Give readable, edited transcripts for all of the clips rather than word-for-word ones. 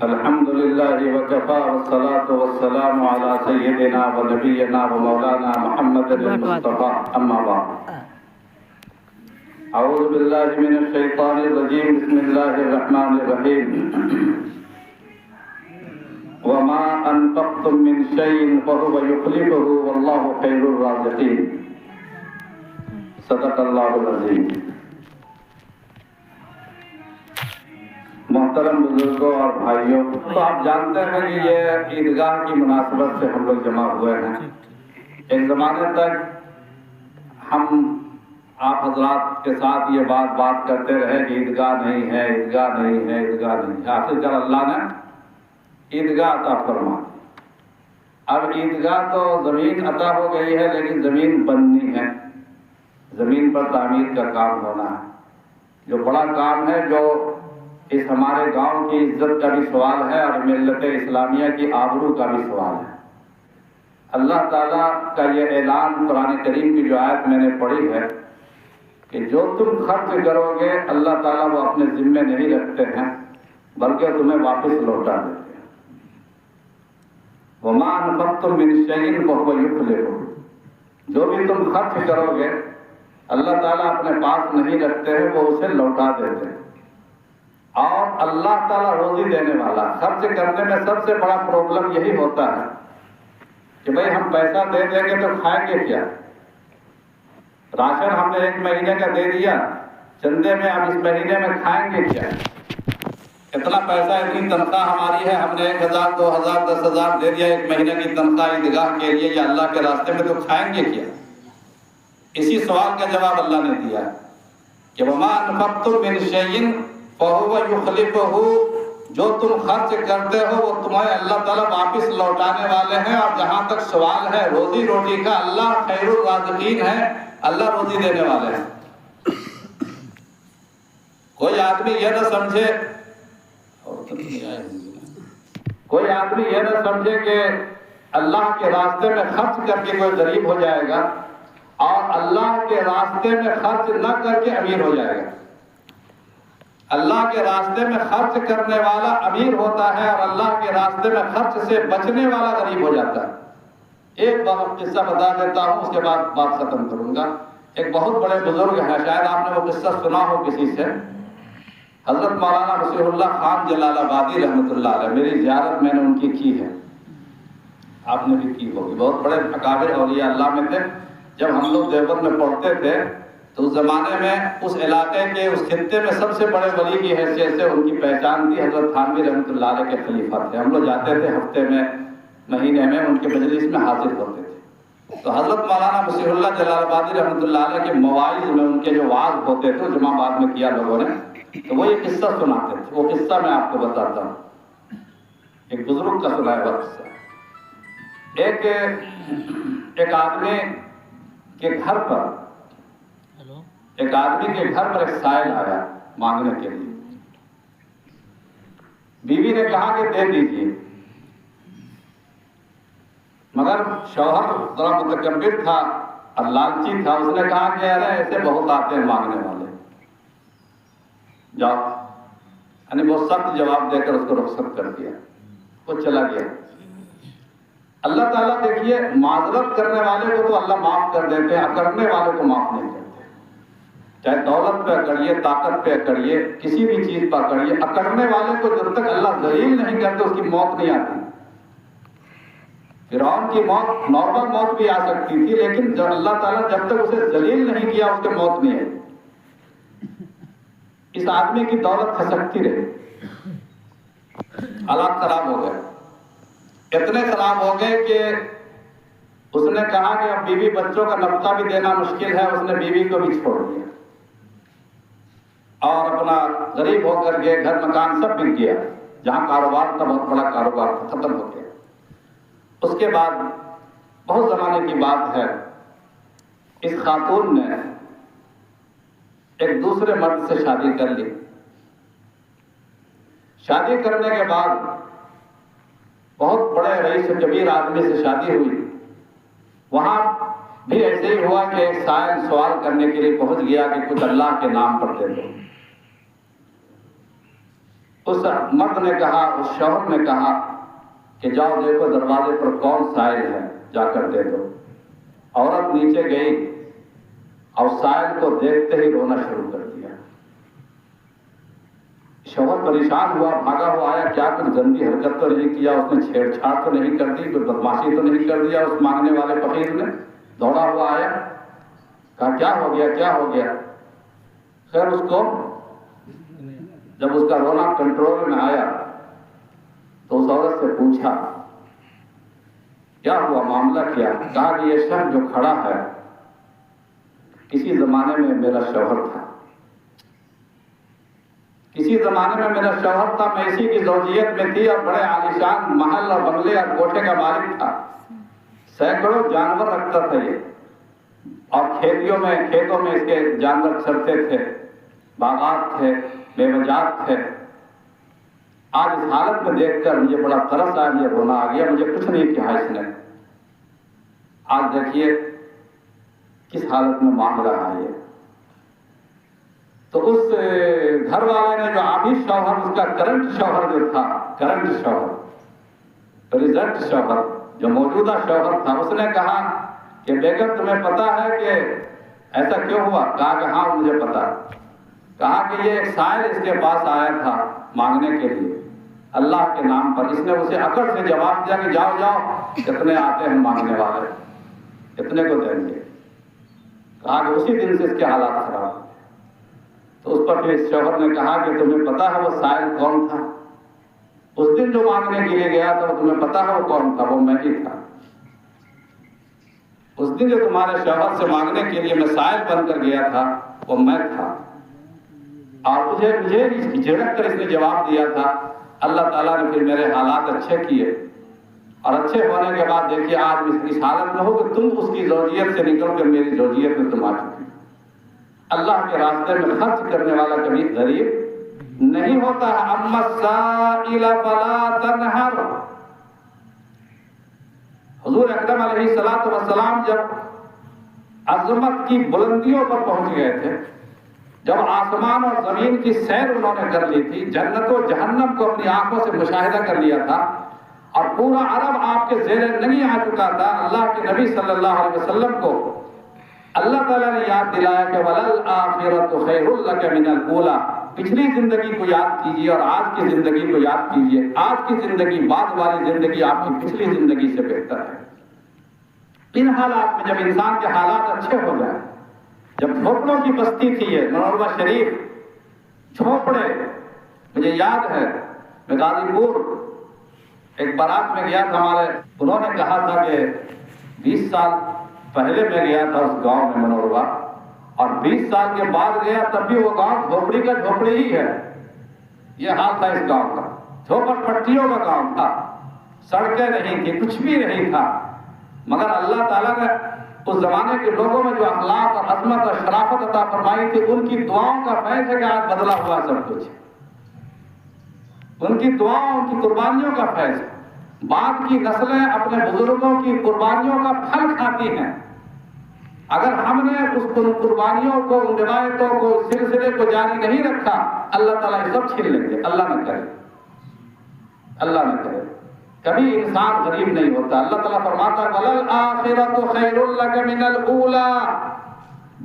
الحمد لله وكفى والصلاة والسلام على سيدنا ونبينا ومولانا محمد المصطفى أما بعد أعوذ بالله من الشيطان الرجيم بسم الله الرحمن الرحيم وما أنفقتم من شيء فهو يخلفه والله خير الرازقين صدق الله العظيم. محترم بزرگوں اور بھائیوں، تو آپ جانتے ہیں کہ یہ عیدگاہ کی مناسبت سے ہم لوگ جمع ہوئے ہیں. ایک زمانے تک ہم آپ حضرات کے ساتھ یہ بات کرتے رہے کہ عیدگاہ نہیں ہے، عیدگاہ نہیں ہے، عیدگاہ نہیں ہے. آخرکار اللہ نے عیدگاہ عطا فرما. اب عیدگاہ تو زمین عطا ہو گئی ہے، لیکن زمین بننی ہے، زمین پر تعمیر کا کام ہونا ہے. جو بڑا کام ہے، جو اس ہمارے گاؤں کی عزت کا بھی سوال ہے اور ملت اسلامیہ کی آبرو کا بھی سوال ہے. اللہ تعالیٰ کا یہ اعلان قرآن کریم کی جو آیت میں نے پڑھی ہے کہ جو تم خرچ کرو گے اللہ تعالیٰ وہ اپنے ذمے نہیں رکھتے ہیں بلکہ تمہیں واپس لوٹا دیتے ہیں. وَمَا أَنفَقْتُم مِّن شَيْءٍ فَهُوَ يُخْلِفُهُ. جو بھی تم خرچ کرو گے اللہ تعالیٰ اپنے پاس نہیں رکھتے ہیں، وہ اسے لوٹا دیتے ہیں. اور اللہ تعالیٰ روزی دینے والا. خرچ کرنے میں سب سے بڑا پرابلم یہی ہوتا ہے کہ بھئی ہم پیسہ دے دیں گے تو کھائیں گے کیا؟ راشن ہم نے 1 مہینے کا دے دیا چندے میں، اب اس مہینے میں کھائیں گے کیا؟ اتنا پیسہ، اتنی تنخواہ ہماری ہے، ہم نے 1000 2000 10,000 دے دیا 1 مہینے کی تنخواہ عیدگاہ کے لیے یا اللہ کے راستے میں، تو کھائیں گے کیا؟ اسی سوال کا جواب اللہ نے دیا کہ وَمَا أَنفَقْتُم مِّن شَيْءٍ فَهُوَ يُخْلِفُهُ. جو تم خرچ کرتے ہو وہ تمہیں اللہ تعالیٰ واپس لوٹانے والے ہیں. اور جہاں تک سوال ہے روزی روٹی کا، اللہ خیر الرازقین ہے، اللہ روزی دینے والے ہیں. کوئی آدمی یہ نہ سمجھے کہ اللہ کے راستے میں خرچ کر کے کوئی غریب ہو جائے گا اور اللہ کے راستے میں خرچ نہ کر کے امیر ہو جائے گا. اللہ کے راستے میں خرچ کرنے والا امیر ہوتا ہے اور اللہ کے راستے میں خرچ سے بچنے والا غریب ہو جاتا ہے. ایک قصہ بتا دیتا ہوں، اس کے بعد بات ختم کروں گا. ایک بہت بڑے بزرگ ہیں، شاید آپ نے وہ قصہ سنا ہو کسی سے. حضرت مولانا مسیح اللہ خان جلال آبادی رحمۃ اللہ علیہ. میری زیارت میں نے ان کی ہے، آپ نے بھی کی ہوگی. بہت بڑے اکابر اولیاء اللہ میں تھے. جب ہم لوگ دیوبند میں پڑھتے تھے تو اس زمانے میں اس علاقے کے، اس خطے میں سب سے بڑے ولی کی حیثیت سے ان کی پہچان تھی. حضرت تھانوی رحمۃ اللہ علیہ کے خلیفہ تھے. ہم لوگ جاتے تھے ہفتے میں، مہینے میں ان کے مجلس میں حاضر ہوتے تھے. تو حضرت مولانا مسیح اللہ جلال آبادی رحمۃ اللہ علیہ کے مواعظ میں ان کے جو وعظ ہوتے تھے، جمعہ بعد میں کیا لوگوں نے، تو وہ یہ قصہ سناتے تھے. وہ قصہ میں آپ کو بتاتا ہوں. ایک بزرگ کا سنایا ہوا قصہ. ایک آدمی کے گھر پر ایک سائل آیا مانگنے کے لیے. بیوی نے کہا کہ دے دیجیے، مگر شوہر ذرا متکبر تھا اور لالچی تھا. اس نے کہا کہ ارے ایسے بہت آتے ہیں مانگنے والے، جاؤ. یعنی وہ سخت جواب دے کر اس کو رخصت کر دیا. وہ چلا گیا. اللہ تعالیٰ دیکھیے، معذرت کرنے والے کو تو اللہ معاف کر دیتے ہیں، اکڑنے والے کو معاف نہیں کرتے. چاہے دولت پہ اکڑیے، طاقت پہ اکڑیے، کسی بھی چیز پہ اکڑیے، اکڑنے والے کو جب تک اللہ ذلیل نہیں کرتے اس کی موت نہیں آتی. فرعون کی موت نارمل موت بھی آ سکتی تھی، لیکن جب اللہ تعالیٰ جب تک اسے ذلیل نہیں کیا اس کی موت نہیں آئی. اس آدمی کی دولت کھسکتی رہی. حالات خراب ہو گئے، اتنے خراب ہو گئے کہ اس نے کہا کہ اب بیوی بچوں کا نفقہ بھی دینا مشکل ہے. اس نے بیوی کو بھی چھوڑ دیا اور اپنا غریب ہو کر کے گھر مکان سب بک گیا. جہاں کاروبار تھا، بہت بڑا کاروبار تھا، ختم ہو گیا. اس کے بعد بہت زمانے کی بات ہے، اس خاتون نے ایک دوسرے مرد سے شادی کر لی. شادی کرنے کے بعد بہت بڑے رئیس کبیر آدمی سے شادی ہوئی. وہاں بھی ایسے ہی ہوا کہ ایک سائل سوال کرنے کے لیے پہنچ گیا کہ کچھ اللہ کے نام پر دے دو. اس مرد نے کہا، اس شوہر نے کہا کہ جاؤ دیکھو دروازے پر کون سائل ہے، جا کر دے دو۔ عورت نیچے گئی اور سائل کو دیکھتے ہی رونا شروع کر دیا۔ شوہر پریشان ہوا، بھاگا ہوا آیا، کیا کچھ گندی حرکت تو نہیں کیا، اس نے چھیڑ چھاڑ تو نہیں کر دی، کوئی بدماشی تو نہیں کر دیا اس مانگنے والے فقیر نے؟ دوڑا ہوا آیا، کہا کیا ہو گیا، کیا ہو گیا؟ خیر اس کو جب اس کا رونا کنٹرول میں آیا تو اس عورت سے پوچھا کیا ہوا، معاملہ کیا؟ کہا کہ یہ شخص جو کھڑا ہے کسی زمانے میں میرا شوہر تھا، کسی زمانے میں میرا شوہر تھا، میں اسی کی زوجیت میں تھی اور بڑے عالیشان محل اور بنگلے اور کوٹھے کا مالک تھا، سینکڑوں جانور رکھتا تھا یہ، اور کھیتوں میں اس کے جانور چرتے تھے، باغات تھے، میوجات تھے۔ آج اس حالت میں دیکھ کر مجھے بڑا ترس آیا، مجھے رونا آ گیا، مجھے کچھ نہیں کہا اس نے۔ آج دیکھیے کس حالت میں مانگ رہا ہے یہ۔ تو اس گھر والے نے جو ابھی شوہر، اس کا کرنٹ شوہر جو تھا، کرنٹ شوہر، ریزلٹ شوہر، جو موجودہ شوہر تھا، اس نے کہا کہ بیگم تمہیں پتا ہے کہ ایسا کیوں ہوا؟ کہا کہ ہاں مجھے پتا۔ کہا کہ یہ ایک سائل اس کے پاس آیا تھا مانگنے کے لیے اللہ کے نام پر، اس نے اسے اکڑ سے جواب دیا کہ جاؤ جاؤ، کتنے آتے ہیں مانگنے والے، کتنے کو دیں گے؟ کہا کہ اسی دن سے اس کے حالات خراب۔ تو اس پر پھر اس شوہر نے کہا کہ تمہیں پتا ہے وہ سائل کون تھا؟ اس دن جو مانگنے کے لیے گیا تھا وہ تمہیں پتا ہے وہ کون تھا؟ وہ میں ہی تھا۔ اس دن جو تمہارے شوہر سے مانگنے کے لیے میں سائل بن کر گیا تھا وہ میں تھا، اور مجھے جھڑک کر اس نے جواب دیا تھا۔ اللہ تعالیٰ نے پھر میرے حالات اچھے کیے، اور اچھے ہونے کے بعد دیکھیے آج اس حالت میں ہو کہ تم اس کی زوجیت سے نکل کر میری زوجیت میں تم آ چکے۔ اللہ کے راستے میں خرچ کرنے والا کبھی غریب نہیں ہوتا ہے۔ اما السائل فلا تنہر۔ حضور اکرم علیہ الصلوۃ والسلام جب عظمت کی بلندیوں پر پہنچ گئے تھے، جب آسمان اور زمین کی سیر انہوں نے کر لی تھی، جنت و جہنم کو اپنی آنکھوں سے مشاہدہ کر لیا تھا، اور پورا عرب آپ کے زیر نگیں آ چکا تھا، اللہ کے نبی صلی اللہ علیہ وسلم کو اللہ تعالیٰ نے یاد دلایا کہ وَلَلْآخِرَةُ خَيْرٌ لَكَ مِنَ الْأُولَىٰ۔ پچھلی زندگی کو یاد کیجئے اور آج کی زندگی کو یاد کیجئے، آج کی زندگی بعد والی زندگی آپ کی پچھلی زندگی سے بہتر ہے۔ ان حالات میں جب انسان کے حالات اچھے ہو جائیں، جب جھوپڑوں کی بستی تھی یہ منورہ شریف، جھوپڑے، مجھے یاد ہے میں غازی پور ایک بارات میں گیا تھا، ہمارے انہوں نے کہا تھا کہ 20 سال پہلے میں گیا تھا اس گاؤں میں منورہ، اور 20 سال کے بعد گیا تب بھی وہ گاؤں جھوپڑی کا جھوپڑی ہی ہے۔ یہ حال تھا اس گاؤں کا، جھوپڑ پٹیوں کا گاؤں تھا، سڑکیں نہیں تھی، کچھ بھی نہیں تھا، مگر اللہ تعالیٰ نے اس زمانے کے لوگوں میں جو اخلاق اور عظمت اور شرافت عطا فرمائی تھی، ان کی دعاؤں کا فیض ہے کہ آج بدلا ہوا سب کچھ، ان کی دعاؤں، ان کی قربانیوں کا فیض ہے۔ بعد کی نسلیں اپنے بزرگوں کی قربانیوں کا پھل کھاتی ہیں، اگر ہم نے اس قربانیوں کو، ان روایتوں کو، سلسلے کو جاری نہیں رکھا، اللہ تعالیٰ یہ سب چھین لیں گے۔ اللہ نہ کرے، اللہ نہ کرے۔ کبھی انسان غریب نہیں ہوتا۔ اللہ تعالیٰ فرماتا ہے وَلَلْآخِرَةُ خَيْرٌ لَكَ مِنَ الْأُولَىٰ۔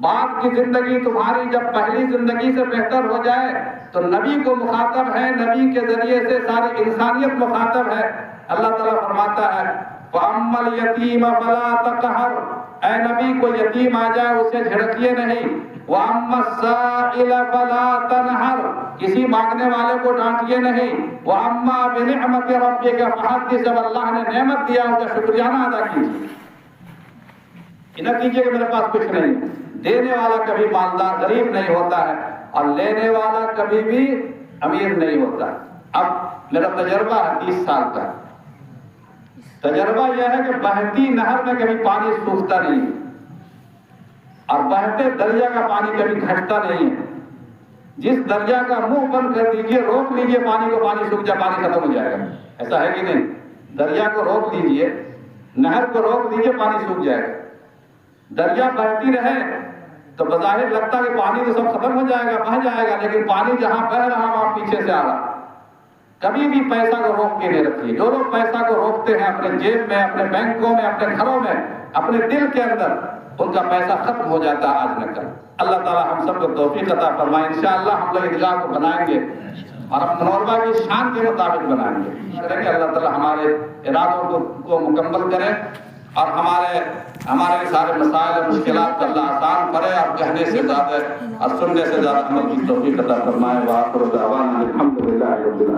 بعد کی زندگی تمہاری جب پہلی زندگی سے بہتر ہو جائے تو نبی کو مخاطب ہے، نبی کے ذریعے سے ساری انسانیت مخاطب ہے۔ اللہ تعالیٰ فرماتا ہے وَأَمَّا الْيَتِيمَ فَلَا تَقْهَرْ۔ اے نبی کو یتیم آ جائے اسے جھڑکیے نہیں۔ وَأَمَّا السَّائِلَ فَلَا تَنْهَرْ۔ کسی مانگنے والے کو ڈانٹیے نہیں۔ وَأَمَّا بِنِعْمَةِ رَبِّكَ فَحَدِّثْ۔ جب اللہ نے نعمت دیا اس کا شکریانہ ادا کیجیے، یہ نہ کیجیے کہ میرے پاس کچھ نہیں۔ دینے والا کبھی مالدار غریب نہیں ہوتا ہے، اور لینے والا کبھی بھی امیر نہیں ہوتا۔ اب میرا تجربہ ہے 30 سال کا، تجربہ یہ ہے کہ بہتی نہر میں کبھی پانی سوکھتا نہیں ہے، اور بہتے دریا کا پانی کبھی گھٹتا نہیں ہے۔ جس دریا کا منہ بند کر دیجئے، روک لیجئے پانی کو، پانی سوکھ جائے، پانی ختم ہو جائے گا۔ ایسا ہے کہ نہیں؟ دریا کو روک لیجئے، نہر کو روک دیجئے، پانی سوکھ جائے گا۔ دریا بہتی رہے تو بظاہر لگتا ہے کہ پانی تو سب ختم ہو جائے گا، بہہ جائے گا، لیکن پانی جہاں بہہ رہا وہاں پیچھے سے آ رہا، کبھی بھی پیسہ کو روک کے نہیں رکھیے. جو لوگ پیسہ کو روکتے ہیں اپنے جیب میں, اپنے بینکوں میں, اپنے گھروں میں, اپنے دل کے اندر, ان کا پیسہ ختم ہو جاتا ہے آج نہ کل. اللہ تعالیٰ ہم سب کو توفیق عطا فرمائے. انشاءاللہ ہم لوگ عیدگاہ کو بنائیں گے اور ہم منوربہ کی شان کے مطابق بنائیں گے. کریں کہ اللہ تعالیٰ ہمارے ارادوں کو مکمل کرے اور ہمارے سارے مسائل اور مشکلات کو اللہ آسان کرے اور کہنے سے زیادہ اور سننے سے زیادہ عمل کی توفیق عطا فرمائے. وآخر دعوانا الحمدللہ رب العالمین.